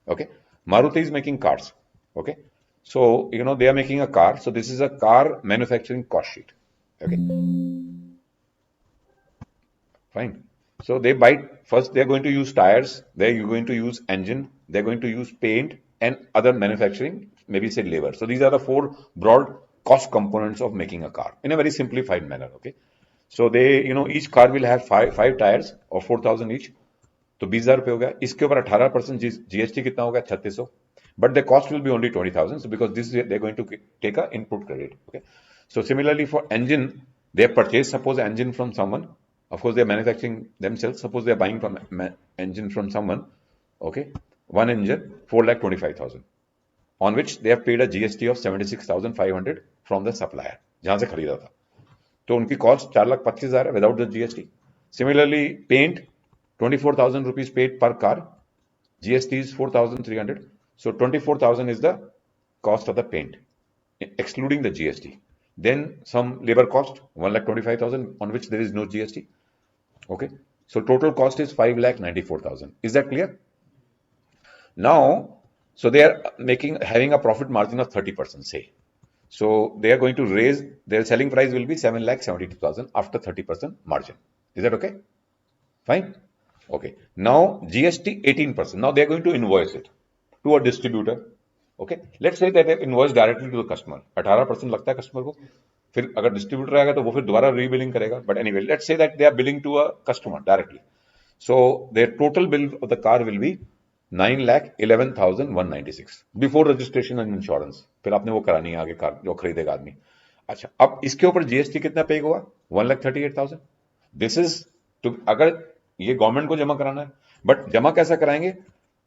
Okay, Maruti is making cars. Okay, so they are making a car. So this is a car manufacturing cost sheet. Okay, fine. So they buy first. They are going to use tires. They are going to use engine. They are going to use paint and other manufacturing. Maybe say labor. So these are the four broad cost components of making a car in a very simplified manner. Okay, so they each car will have five tires of 4,000 each. तो 20,000 हो गया. इसके ऊपर 18% GST कितना होगा? 3600. But the cost will be only 20,000 because this they going to take a input credit. Okay, so similarly for engine, they have purchased suppose engine from someone. Of course they are manufacturing themselves. Suppose they are buying from engine from someone. Okay, one engine 4,25,000 on which they have paid a GST of 76,500 from the supplier जहां से खरीदा था. तो उनकी cost 4,25,000 है without the GST. Similarly paint 24,000 rupees paid per car. GST is 4,300. So 24,000 is the cost of the paint, excluding the GST. Then some labor cost 1,25,000 on which there is no GST. Okay, so total cost is 5,94,000. Is that clear? Now, so they are having a profit margin of 30%. Say, so they are going to raise their selling price will be 7,72,000 after 30% margin. Is that okay? Fine. Okay, now GST 18%. Now they are going to invoice it to a distributor. Okay, let's say that they invoice directly to the customer. 18% लगता है customer को. फिर अगर distributor आएगा तो वो फिर दोबारा रीबिलिंग करेगा. But anyway, let's say that they are billing to a customer directly. So their total bill of the car will be 9,11,196 before registration and insurance. फिर आपने वो करानी है आगे कार जो खरीदेगा आदमी. अच्छा, अब इसके ऊपर जीएसटी कितना पे हुआ? 1,38,000. दिस इज तो अगर ये गवर्नमेंट को जमा कराना है. बट जमा कैसा कराएंगे?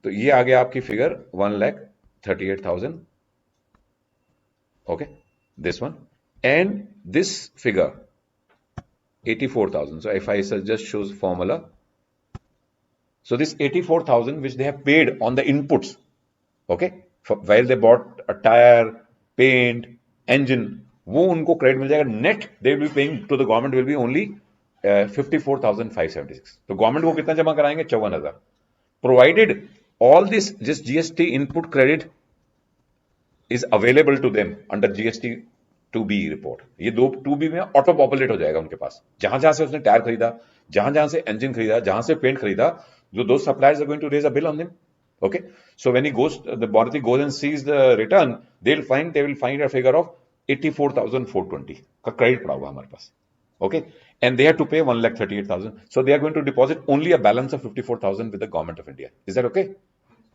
तो ये आ गया आपकी figure 1,38,000. Okay, this one and this figure 84,000. So if I just shows formula, so this 84,000 which they have paid on the inputs, okay, while they bought a tire, paint, engine, वो उनको credit मिल जाएगा. Net they will be paying to the government will be only 54,576. तो government को कितना जमा कराएंगे? 54,000. Provided all this GST input credit is available to them under GST 2B report. ये 2B में ऑटो पॉपुलेट हो जाएगा उनके पास. जहां जहां से उसने टायर खरीदा, जहां जहां से इंजन खरीदा, जहां से पेंट खरीदा, जो दो suppliers are going to raise a bill on them. Okay, so when he goes the Maruti goes and sees the return, they will find a figure of 84,420 का क्रेडिट पड़ा हुआ हमारे पास. Okay, and they have to pay 1,38,000. So they are going to deposit only a balance of 54,000 with the government of India. Is that okay?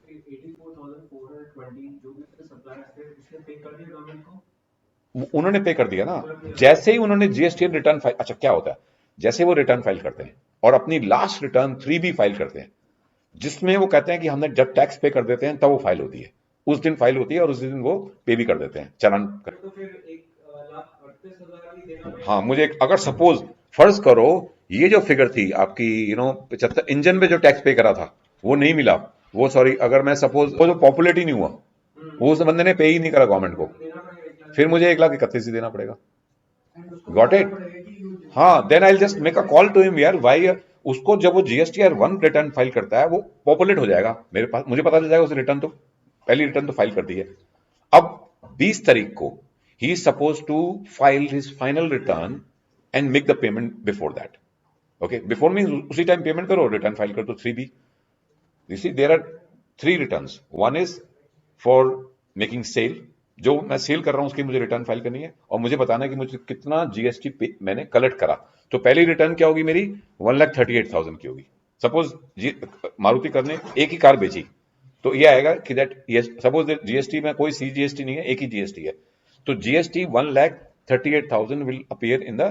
84,420 जो भी suppliers थे उसने पे कर दिया गवर्नमेंट को. उन्होंने पे कर दिया ना. जैसे ही उन्होंने जीएसटी रिटर्न फाइल. अच्छा, क्या होता है जैसे वो रिटर्न फाइल करते हैं और अपनी लास्ट रिटर्न 3B फाइल करते हैं, जिसमें वो कहते हैं कि हमने जब टैक्स पे कर देते हैं तब वो फाइल होती है. उस दिन फाइल होती है और उस दिन वो पे भी कर देते हैं चालान कर. तो फिर 1,38,000 भी देना पड़ेगा. हाँ, मुझे अगर सपोज फर्ज करो ये जो फिगर थी आपकी 75 इंजन पे जो टैक्स पे करा था वो नहीं मिला. वो सॉरी, अगर मैं सपोज वो जो पॉपुलेट ही नहीं हुआ, वो उस बंदे ने पे ही नहीं करा गवर्नमेंट को, फिर मुझे 1,31,000 देना पड़ेगा. Got it? हाँ, then I just make a call to him यार व्हाई. उसको जब वो जीएसटीआर 1 रिटर्न फाइल करता है वो पॉपुलेट हो जाएगा मेरे पास. मुझे पता चल जाएगा उस रिटर्न तो पहली रिटर्न तो फाइल कर दी है. अब 20 तारीख को he is suppose to file his final return and make the payment before that. Okay, before mean उसी टाइम पेमेंट करो, रिटर्न फाइल कर दो 3B. You see there are 3 returns. One is for making sale, जो मैं cell कर रहा हूं उसकी मुझे रिटर्न फाइल करनी है और मुझे बताना है कि मुझे कितना जीएसटी मैंने कलेक्ट करा. तो पहली रिटर्न क्या होगी मेरी? 1,38,000 की होगी. सपोज मारुति करने एक ही कार बेची तो ये आएगा कि दैट सपोज जीएसटी में कोई CGST नहीं है, एक ही जीएसटी है. तो GST 1,38,000 will appear in the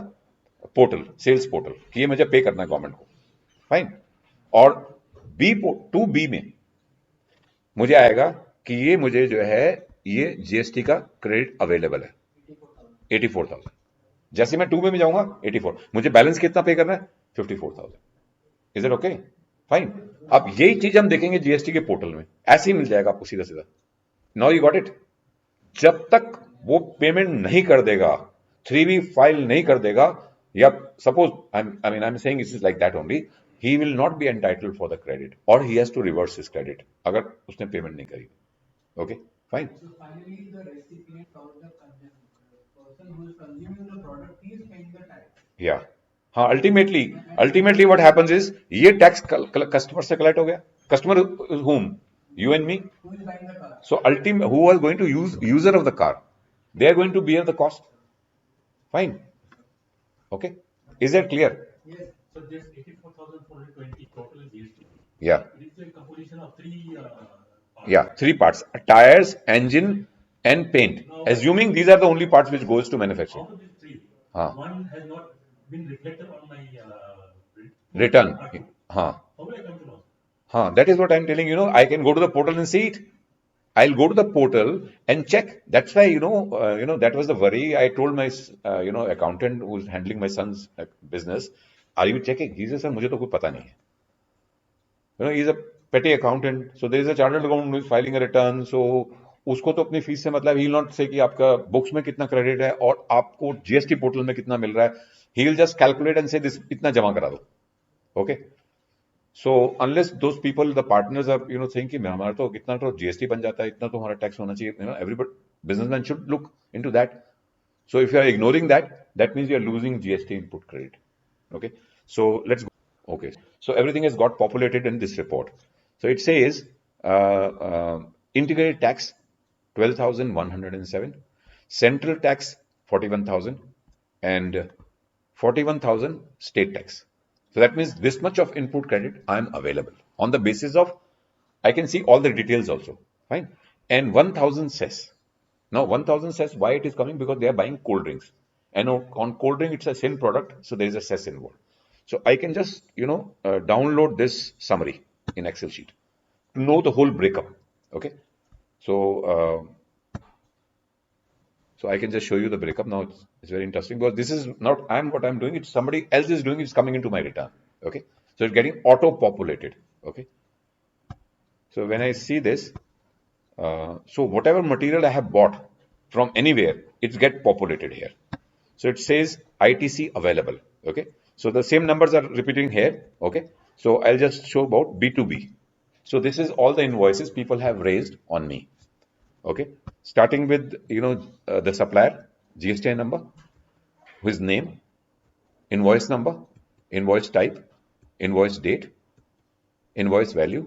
portal, sales portal, कि ये मुझे पे करना है गवर्नमेंट को. फाइन. और 2B में मुझे आएगा कि ये मुझे जो है ये जीएसटी का क्रेडिट अवेलेबल है 84,000. जैसे मैं 2B में जाऊंगा 84, मुझे बैलेंस कितना पे करना है? 54,000. Is it okay? फाइन. अब यही चीज हम देखेंगे जीएसटी के पोर्टल में, ऐसे ही मिल जाएगा आपको सीधा सीधा. Now you got it? जब तक वो पेमेंट नहीं कर देगा, 3B फाइल नहीं कर देगा, या suppose I am saying it is like that only, he will not be entitled for the credit, or he has to reverse his credit अगर उसने पेमेंट नहीं करी. Okay, fine. So finally, the recipient or the person who is consuming the product, he is paying the tax. Yeah. हाँ, ultimately what happens is ये tax customer से collect हो गया. Customer whom? You and me. Who is buying the car? So ultimate, who are going to use user of the car, they are going to bear the cost. Fine. Okay. Is that clear? Yes. So this 84,420 total is GST. Yeah. It is a composition of three parts. Yeah. Three parts: tires, engine, and paint. Assuming these are the only parts which goes to manufacturing. Out of these three, हाँ. one has not been reflected on my Return. हाँ. How will I come to know? हाँ. That is what I'm telling you. I can go to the portal and see it. I'll go to the portal and check. That's why that was the worry. I told my accountant who's handling my son's business, "Are you checking?" He said, "Sir, मुझे तो कुछ पता नहीं है." He's a petty accountant, so there is a chartered accountant who is filing a return. So उसको तो अपनी fees से मतलब, he will not say कि आपका बुक्स में कितना क्रेडिट है और आपको जीएसटी पोर्टल में कितना मिल रहा है. He will just calculate and say this इतना जमा करा दो. Okay. So unless those people, the partners are saying कि हमारा तो कितना तो जीएसटी बन जाता है, इतना तो हमारा टैक्स होना चाहिए. Everybody, businessman should look into that. So if you are ignoring that, that means you are losing GST input credit. Okay. So let's go. Okay. So everything has got populated in this report. So it says integrated tax 12,107, central tax 41,000, and 41,000 state tax. So that means this much of input credit I am available on the basis of, I can see all the details also. Fine. And 1,000 cess. Now 1,000 cess, why it is coming? Because they are buying cold drinks. And on cold drink, it's a sin product, so there is a cess involved. So I can just, download this summary in Excel sheet to know the whole breakup. Okay. So I can just show you the breakup. Now it's very interesting because this is not what I'm doing. It's somebody else is doing. It's coming into my return. Okay. So it's getting auto populated. Okay. So when I see this, so whatever material I have bought from anywhere, it's get populated here. So it says ITC available. Okay. So the same numbers are repeating here. Okay. So I'll just show about B2B. So this is all the invoices people have raised on me. Okay. Starting with, the supplier, GSTI number, his name, invoice number, invoice type, invoice date, invoice value,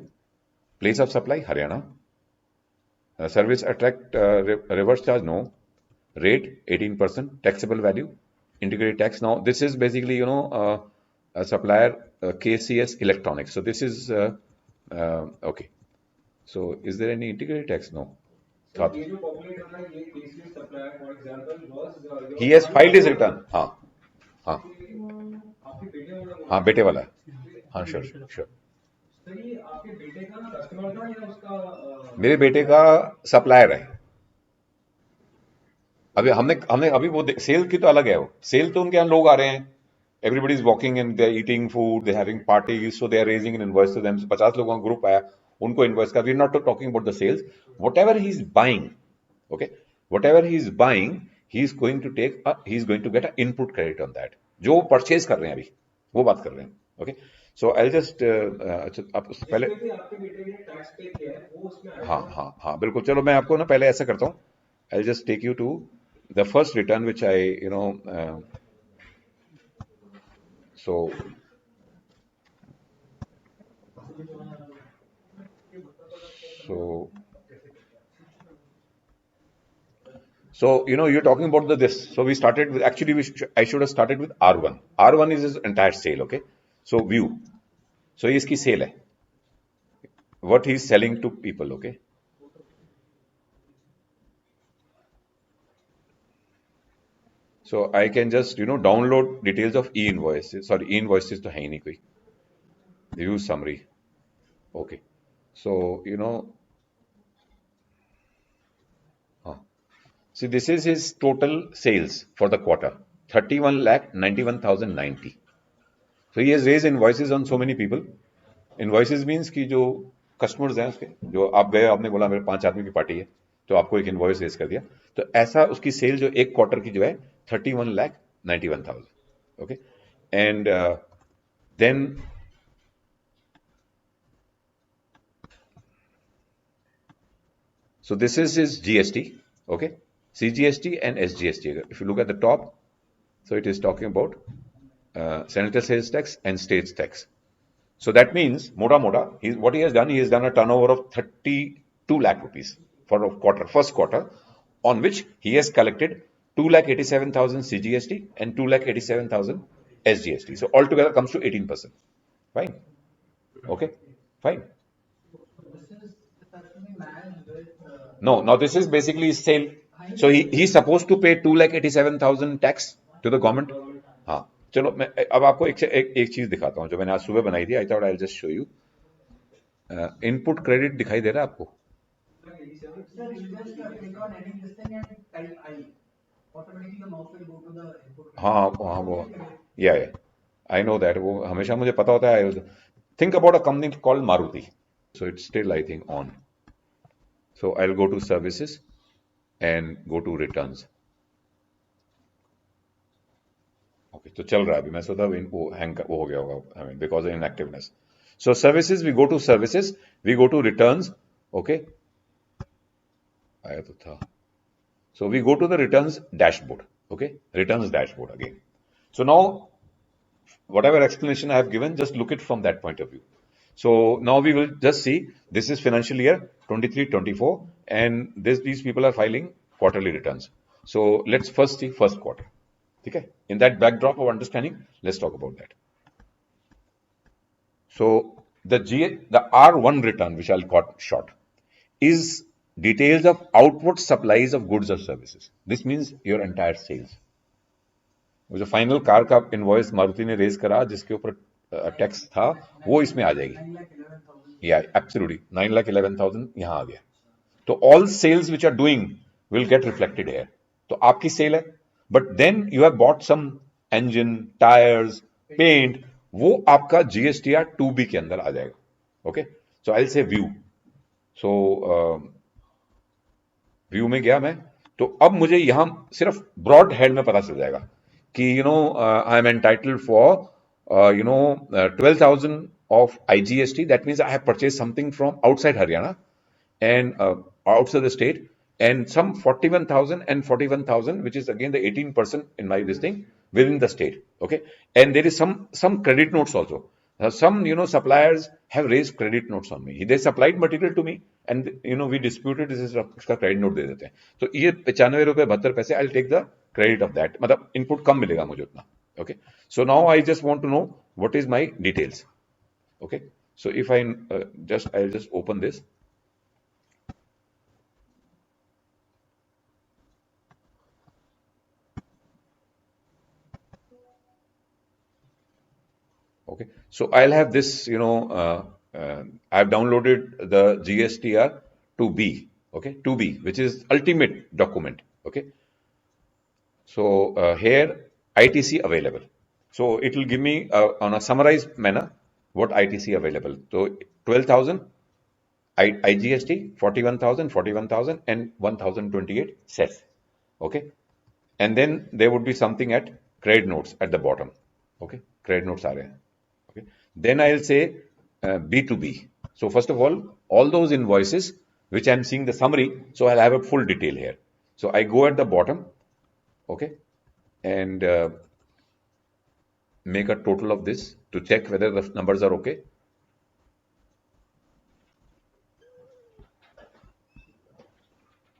place of supply, Haryana, service attract reverse charge, no, rate 18%, taxable value, integrated tax. Now this is basically a supplier KCS Electronics. So this is okay. So is there any integrated tax? No. So ये जो populate हो रहा है, ये KCS supplier, for example, was He has filed his return. हाँ हाँ आपके बेटे वाला. हाँ बेटे वाला है. हाँ श्योर श्योर. तो ये आपके बेटे का कस्टमर था या उसका मेरे बेटे का सप्लायर है. अभी हमने अभी वो सेल की तो अलग है. वो सेल तो उनके यहाँ लोग आ रहे हैं. Everybody is walking and they are eating food, they are having parties, so they are raising an invoice to them. 50 लोगों का ग्रुप आया, उनको इन्वॉइस का. We are not talking about the sales. Whatever he is buying, okay, whatever he is buying, he is going to get an input credit on that. जो purchase कर रहे हैं अभी, वो बात कर रहे हैं. Okay, so I'll just आप पहले आपके बेटे ने टैक्स पे किया है, वो उसमें आएगा. हाँ बिल्कुल. चलो मैं आपको ना पहले ऐसा करता हूँ. I'll just take you to the first return which I so you're talking about this. So we started with, actually I should have started with R1. R1 is his entire sale. Okay. So view. So ये इसकी sale है. What he's selling to people. Okay. So I can just download details of e-invoices. Sorry, e-invoices तो है ही नहीं कोई. View summary. Okay. So see, this is his total sales for the quarter, 31,91,090. So he has raised invoices on so many people. Invoices means कि जो customers हैं उसके, जो आप गए, आपने बोला मेरे 5 आदमी की पार्टी है, तो आपको एक इनवॉइस रेज कर दिया. तो ऐसा उसकी सेल जो एक क्वार्टर की जो है 31,91,000. Okay. And then So this is his GST, okay, CGST and SGST. If you look at the top, so it is talking about senator sales tax and state tax. So that means, Moda, what he has done a turnover of 32 lakh rupees for a quarter, first quarter, on which he has collected 2,87,000 CGST and 2,87,000 SGST. So altogether comes to 18%. Fine. Okay. Fine. This has to be managed with, No, now this is basically sale. So he's supposed to pay 2,87,000 tax to the government. हाँ, चलो मैं अब आपको एक चीज दिखाता हूँ जो मैंने आज सुबह बनाई थी. I thought I just show you. Input credit दिखाई दे रहा है आपको? sir, you just click on any this thing and type I. Automatically the mouse will go to the input. हाँ हाँ वो या आई नो दैट. वो हमेशा मुझे पता होता है. Think about a company called Maruti. So it's still I think on. So I'll go to services and go to returns. Okay, तो चल रहा है अभी. मैं सोचा वो हैंग वो हो गया होगा, I mean because of inactiveness. So services, we go to services, we go to returns. Okay, आया तो था. So we go to the returns dashboard. Okay, returns dashboard again. So now whatever explanation I have given, just look it from that point of view. So now we will just see, this is financial year 23-24 and these people are filing quarterly returns. So let's first see first quarter. Okay, in that backdrop of understanding, let's talk about that. So the R1 return, which I'll call short, is details of outward supplies of goods or services. This means your entire sales. वो जो final car का invoice Maruti ने raise करा जिसके ऊपर tax था, वो इसमें आ जाएगी. या एब्सोल्युटली 9,11,000 यहां आ गया. तो all sales which are doing will get reflected here. तो आपकी सेल है, but then you have bought some engine, tyres, paint, वो आपका जीएसटीआर 2B के अंदर आ जाएगा. Okay, so I will say view. So view में गया मैं, तो अब मुझे यहां सिर्फ ब्रॉड हेड में पता चल जाएगा कि I am entitled for 12,000 of IGST. That means I have purchased something from outside Haryana and outside the state, and some 41,000 and 41,000, which is again the 18% in my this thing within the state. Okay, and there is some credit notes also. Some suppliers have raised credit notes on me. They supplied material to me and we disputed this is इसका credit note दे देते हैं. तो ये 95 रुपए 72 पैसे, I'll take the credit of that. मतलब input कम मिलेगा मुझे उतना. Okay, so now I just want to know what is my details. Okay, so if I'll just open this. Okay, so I'll have this, I've downloaded the GSTR 2B, okay, 2B, which is ultimate document. Okay, so here ITC available. So it will give me on a summarized manner what ITC available. So 12,000 IGST, 41,000, 41,000 and 1,028 cess. Okay, and then there would be something at credit notes at the bottom. Okay, credit notes are there. Okay, then I'll say B2B. So first of all those invoices which I'm seeing the summary, so I'll have a full detail here. So I go at the bottom, okay, and make a total of this to check whether the numbers are okay.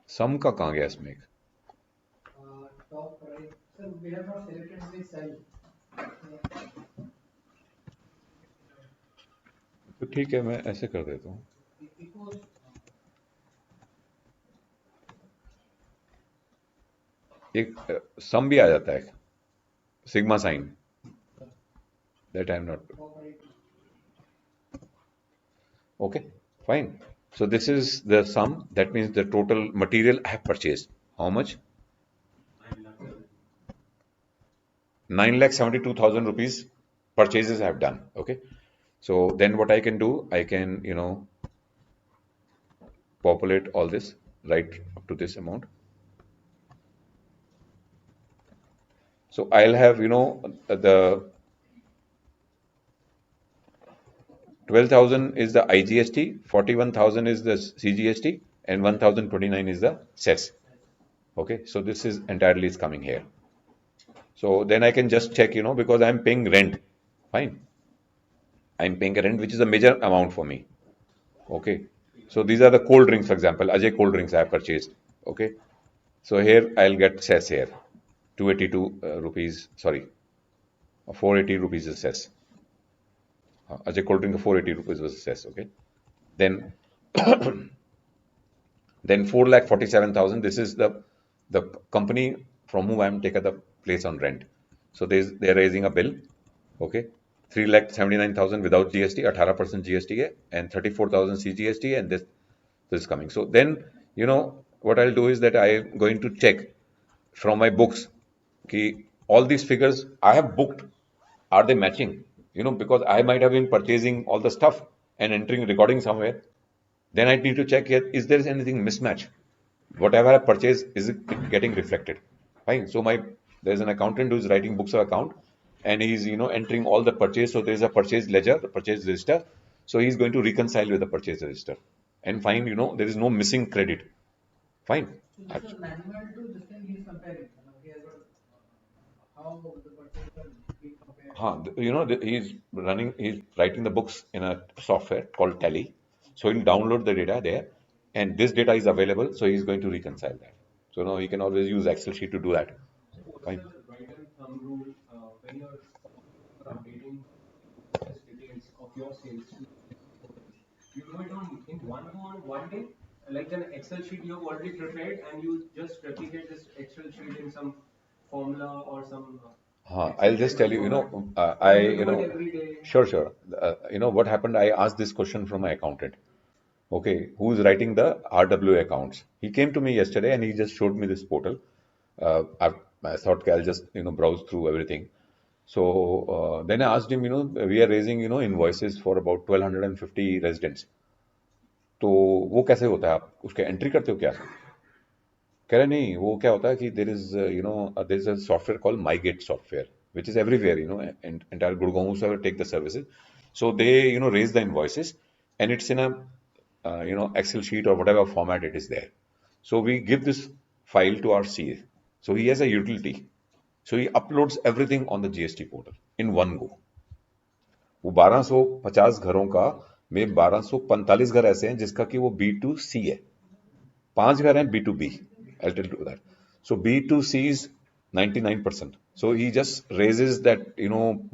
Sum का कहाँ गया इसमें? Top right. Sir, we have not selected the cell. तो ठीक है, मैं ऐसे कर देता हूँ. एक सम भी आ जाता है, sigma sign. That I am not. Okay, fine. So this is the sum. That means the total material I have purchased. How much? 9,72,000 rupees purchases I have done. Okay. So then what I can do, I can, populate all this right up to this amount. So I'll have, the 12,000 is the IGST, 41,000 is the CGST, and 1029 is the cess. Okay, so this is entirely is coming here. So then I can just check, because I'm paying rent. Fine. I'm paying a rent, which is a major amount for me. Okay. So these are the cold drinks, for example. Ajay cold drinks I have purchased. Okay. So here I'll get cess here. 282 rupees, sorry, 480 rupees is cess. Ajay cold drink, 480 rupees was cess. Okay. Then then 4,47,000. This is the company from whom I'm taking the place on rent. So they're raising a bill. Okay. 3,79,000 without GST, 18% GST है, and 34,000 CGST, and this is coming. So then, what I'll do is that I'm going to check from my books, okay, all these figures I have booked, are they matching? Because I might have been purchasing all the stuff and entering recording somewhere. Then I need to check here, is there anything mismatch? Whatever I purchased, is it getting reflected? Fine. So there's an accountant who's writing books of account, and he's entering all the purchase. So there's a purchase ledger, the purchase register. So he's going to reconcile with the purchase register and find there is no missing credit. Fine. So just a manual to this thing he's comparing. He has got how the purchase are being compared. He's writing the books in a software called Tally. So he'll download the data there, and this data is available. So he's going to reconcile that. So now he can always use Excel sheet to do that. So what's Fine. the right and thumb rule when you're updating business details of your sales? You do it in one go on one day, like an Excel sheet you have already prepared, and you just replicate this Excel sheet in some formula or some. I'll just tell you, Every day. sure. What happened? I asked this question from my accountant. Okay, who's writing the RWA accounts? He came to me yesterday and he just showed me this portal. I thought, okay, I'll just browse through everything. So then I asked him, we are raising invoices for about 1,250 residents. तो वो कैसे होता है, आप उसके entry करते हो क्या? कह रहे नहीं, वो क्या होता है कि there is there is a software called MyGate software which is everywhere, entire Gurgaon, whosoever take the services. So they raise the invoices, and it's in a Excel sheet or whatever format it is there. So we give this file to our CA. So he has a utility. So he uploads everything on the GST portal in one go. वो 1250 घरों का में 1245 घर ऐसे हैं जिसका कि वो B2C है, 5 घर हैं B2B. I'll tell you that. So B2C is 99%. So he just raises that,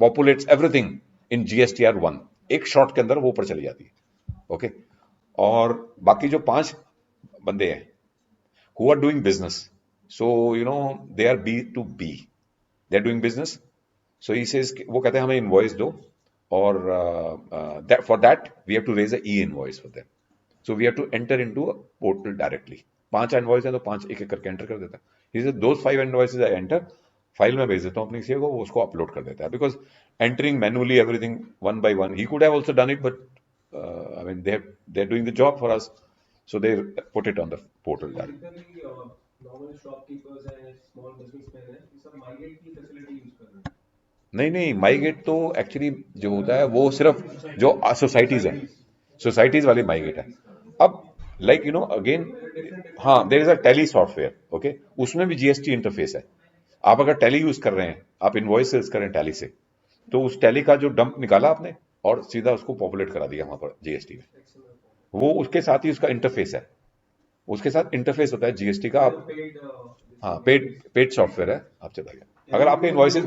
populates everything in GSTR1. एक शॉट के अंदर वो ऊपर चली जाती है. ओके. और बाकी जो 5 बंदे हैं who are doing business, so they are B2B, they are doing business. So he says, वो कहते हैं हमें इनवॉइस दो, और for that we have to raise a e-invoice for them. So we have to enter into a portal directly. 5 invoice हैं तो 5 एक एक करके एंटर कर देता है. He says those 5 invoices I enter, file में भेज देता हूँ अपनी सीए को, वो उसको अपलोड कर देता है. Because entering manually everything one by one, he could have also done it, but I mean they are doing the job for us, so they put it on the portal directly. Typically, normal shopkeepers and small businessmen हैं, ये सब migrate की facility use कर रहे हैं. नहीं, माईगेट तो actually जो होता है वो सिर्फ जो सोसाइटीज हैं, सोसाइटीज वाले माईगेट है. अब अगेन, हाँ, there is a Tally software. Okay, उसमें भी जीएसटी इंटरफेस है. आप अगर टैली यूज कर रहे हैं, आप इनवॉइस सेल्स करें टैली से, तो उस टैली का जो डंप निकाला आपने और सीधा उसको पॉपुलेट करा दिया वहां पर जीएसटी में, वो उसके साथ ही उसका इंटरफेस है, उसके साथ इंटरफेस होता है जीएसटी का. आप हाँ, पेड सॉफ्टवेयर है, आप चला गया. अगर आपके इनवॉइसेस,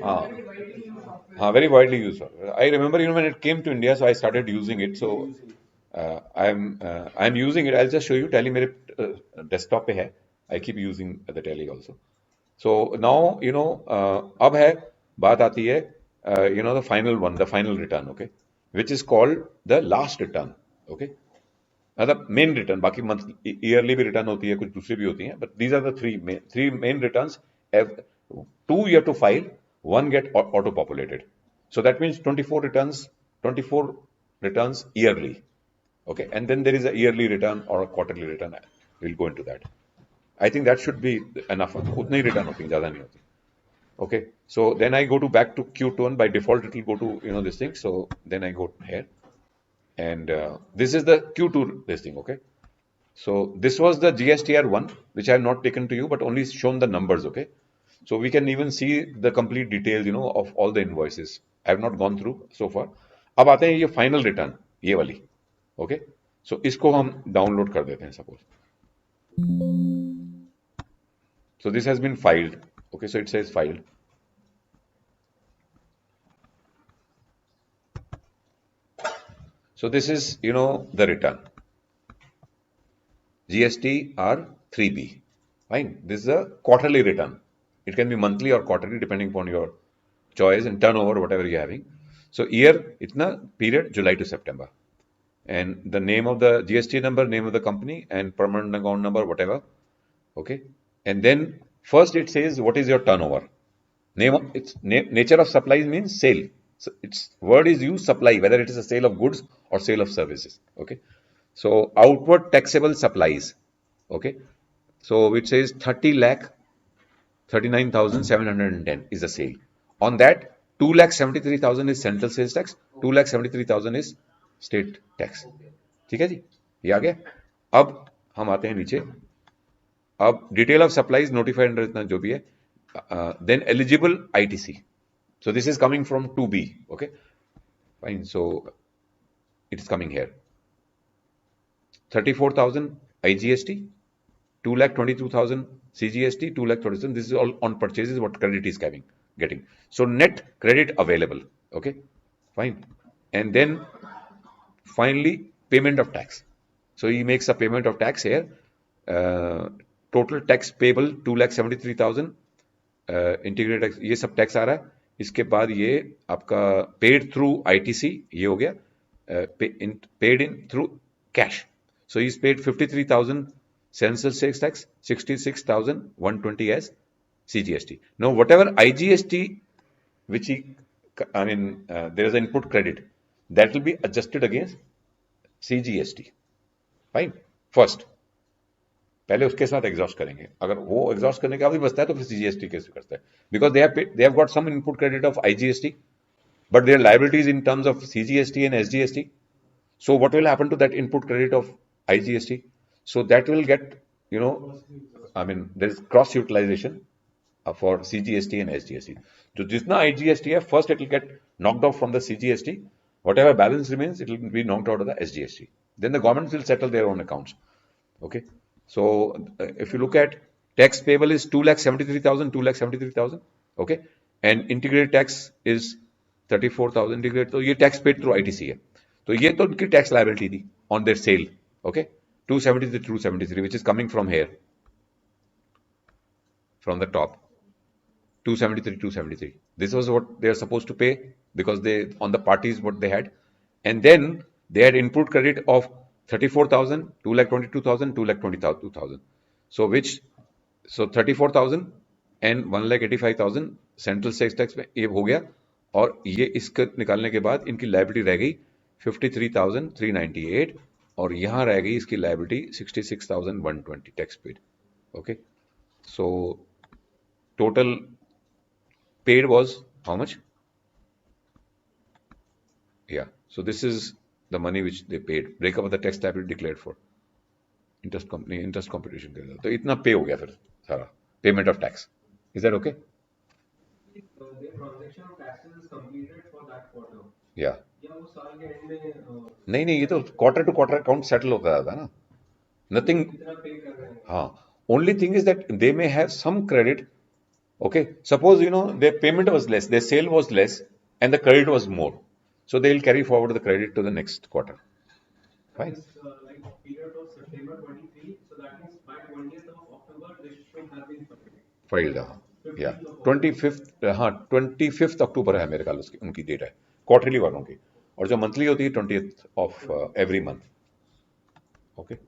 हाँ, very widely used software. I remember when it came to India, so I started using it. So I'm using it. I'll just show you. Tally मेरे desktop पे है. I keep using the Tally also. So now अब है, बात आती है the final one, the final return, okay, which is called the last return. Okay, मतलब main return, बाकी मंथ ईयरली भी रिटर्न होती है, कुछ दूसरी भी होती हैं, but these are the three main returns. 2 you have to file, 1 get auto populated. So that means 24 returns yearly. Okay, and then there is a yearly return or a quarterly return. We'll go into that. I think that should be enough. उतने ही return होती हैं, ज्यादा नहीं होती. Okay, so then I go back to Q1. By default it will go to this thing. So then I go here. and this is the Q2 this thing, okay? So this was the GSTR one, which I have not taken to you, but only shown the numbers, okay? So we can even see the complete details, of all the invoices. I have not gone through so far. अब आते हैं ये final return, ये वाली, okay? सो इसको हम download कर देते हैं suppose. So this has been filed, okay? So it says filed. So this is, the return. GST R3B. Fine. This is a quarterly return. It can be monthly or quarterly depending upon your choice and turnover, whatever you're having. So year, itna period July to September. And the name of the GST number, name of the company, and permanent account number, whatever. Okay. And then first it says what is your turnover. Nature of supplies means sale. So its word is used supply, whether it is a sale of goods or sale of services. Okay. So outward taxable supplies. Okay. So it says 30 lakh 39,710 is the sale. On that, 2,73,000 is central sales tax, 2,73,000 is state tax. ठीक है जी, ये आ गया. अब हम आते हैं नीचे. अब detail of supplies notified under इतना जो भी है, then eligible ITC. So this is coming from 2B. Okay, fine. So it is coming here. 34,000 IGST, 2,22,000 CGST, 2,20,000. This is all on purchases what credit is getting. So net credit available. Okay, fine. And then finally payment of tax. So he makes a payment of tax here. Total tax payable 2,73,000. Integrated tax, ये सब tax आ रहा है. इसके बाद ये आपका paid through ITC, ये हो गया. Paid in through cash. So he's paid 53,000 central sales tax, 66,120 as CGST. Now whatever IGST which there is an input credit, that will be adjusted against CGST. Fine. First, पहले उसके साथ exhaust करेंगे. अगर वो exhaust करने का भी बचता है तो फिर CGST कैसे करता है, because they have got some input credit of IGST, but their liabilities in terms of CGST and SGST. So what will happen to that input credit of IGST? So that will get, there is cross utilization for CGST and SGST. So jitna IGST hai, first it will get knocked off from the CGST. Whatever balance remains, it will be knocked out of the SGST. Then the government will settle their own accounts. Okay. So if you look at tax payable is 2,73,000. Okay. And integrated tax is 34,000 integrated. So ये tax paid through ITC है. तो ये तो उनकी tax liability थी on their sale. Okay. 273, which is coming from here, from the top. 273. This was what they are supposed to pay because they on the parties what they had, and then they had input credit of 34,000, 2,22,000, 2,20,000. So 34,000 and 1,85,000 central sales tax में ये हो गया, और ये इसका निकालने के बाद इनकी लायबिलिटी रह गई 53,398, और यहां रह गई इसकी liability 66,120 tax paid. Okay, so total paid was how much? Yeah, so this is the money which they paid. Breakup of the tax liability declared for interest company, interest computation के लिए. तो इतना पे हो गया फिर सारा payment of tax. Is that okay? The transaction of taxes is completed for that quarter. Yeah. या वो साल के एंड में नहीं, ये तो quarter to quarter account settle होता था ना. Nothing. कितना पे कर रहे हैं. हाँ, only thing is that they may have some credit. Okay, suppose their payment was less, their sale was less, and the credit was more, so they will carry forward the credit to the next quarter. Fine. Like period of September 23, so that means by 20th of October this should have been Filed. Yeah, 25th October है मेरे ख्याल उसकी उनकी date है quarterly वालों की, और जो मंथली होती है 20th of every month. Okay.